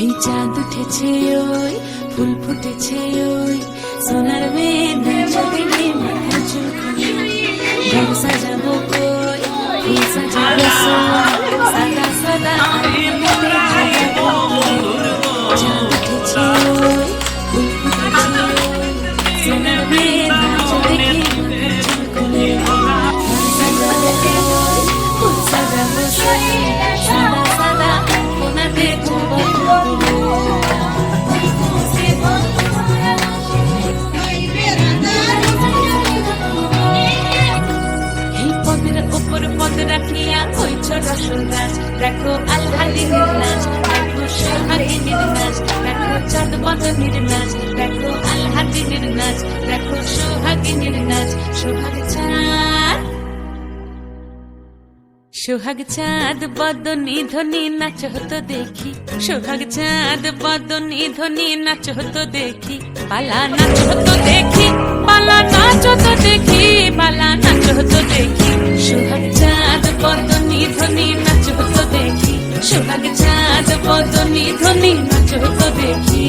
এই চাঁদ উঠেছে ওই ফুল ফুটেছে ওই সোনার মেয়ে নাচো দেখে মাথা চুলকানি ঘর সাজাবো কই ফুল সাজাবো সাদা সাদা চাঁদ উঠেছে ওই ফুল ফুটেছে ওই সোনার মেয়ে নাচো দেখে মাথা চুলকানি ঘর সাজাবো কই ফুল সাজাবো সাদা সাদা কোনাতে রাখিয়া হইছ রসুন গাছ দেখো আল্লাহর নাচ দেখো সোহাগিনীর নাচ দেখো চাঁদ বদনের নাচ দেখো আল্লাহর নাচ দেখো সোহাগিনীর নাচ সোহাগ চাঁদ বদনী ধ্বনি নাচ হতো দেখি সোহাগ চাঁদ বদনী ধ্বনি নাচ হতো দেখি পালা নাচ হতো দেখি পালা নাচ হতো দেখি পালা নাচ হতো দেখি সোহাগ চাঁদ বদনী ধ্বনি নাচ হতো দেখি সোহাগ চাঁদ বদনী ধ্বনি নাচ হতো দেখি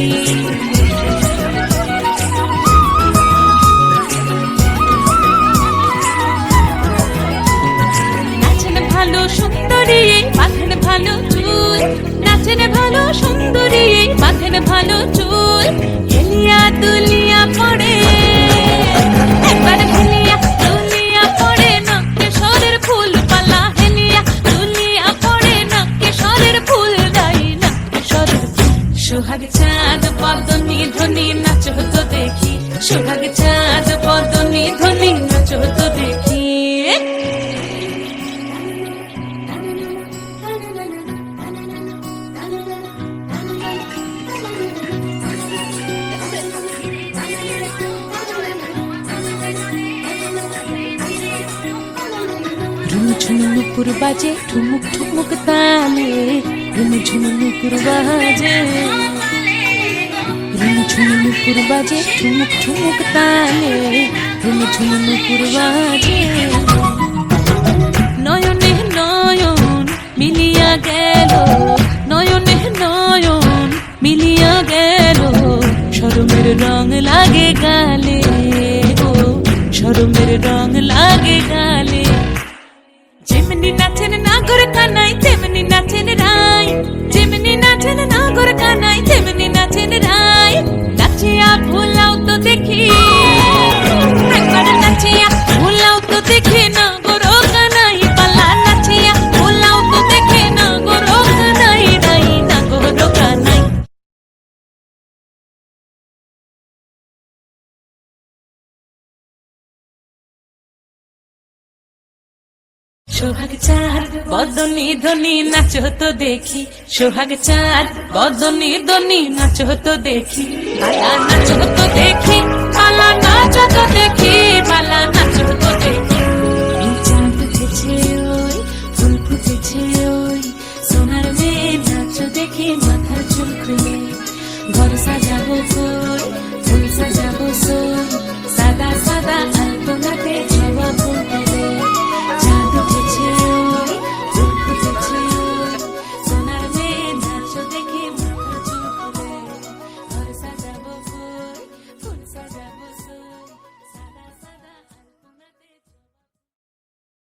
ভালো সুন্দরী মাথেন ভালো চুল নাচেন ভালো সুন্দরী মাথেন ভালো চুল হেলিয়া দুলিয়া পড়ে একবার হেলিয়া দুলিয়া পড়ে নকে সরের ফুল পালা হেলিয়া দুলিয়া পড়ে নকে সরের ফুল দাই নকে সরের সোহাগ চাঁদ বদনী ধ্বনি নাচ হতো দেখি সোহাগ চাঁদ বদনী ধ্বনি নাচ হতো দেখি ঝুমঝুম নুপুর বাজে ঠুমুক ঠুমুক তালে ঝুমঝুম নুপুর বাজে ঝুমঝুম নুপুর বাজে ঠুমুক ঠুমুক তালে ঝুমঝুম নুপুর বাজে নয়নে নয়ন মিলিয়া গেল নয়নে নয়ন মিলিয়া গেল শরমের রং লাগে গালে ও শরমের রং লাগে গালে যেমনি নাচেন নাগর কানাই তেমনি নাচেন রাই যেমনি নাচেন নাগর কানাই তেমনি নাচেন রাই নাচিয়া ভুলাও তো দেখি একবার নাচিয়া ভুলাও তো দেখি নাগর কানাই পালা নাচিয়া ভুলাও তো দেখি নাগর কানাই রাই নাগর কানাই সোহাগ চাঁদ বদনী ধ্বনি নাচ হতো দেখি সোহাগ চাঁদ বদনী ধ্বনি নাচ হতো দেখি পালা নাচ হতো দেখি পালা নাচ হতো দেখি পালা নাচ হতো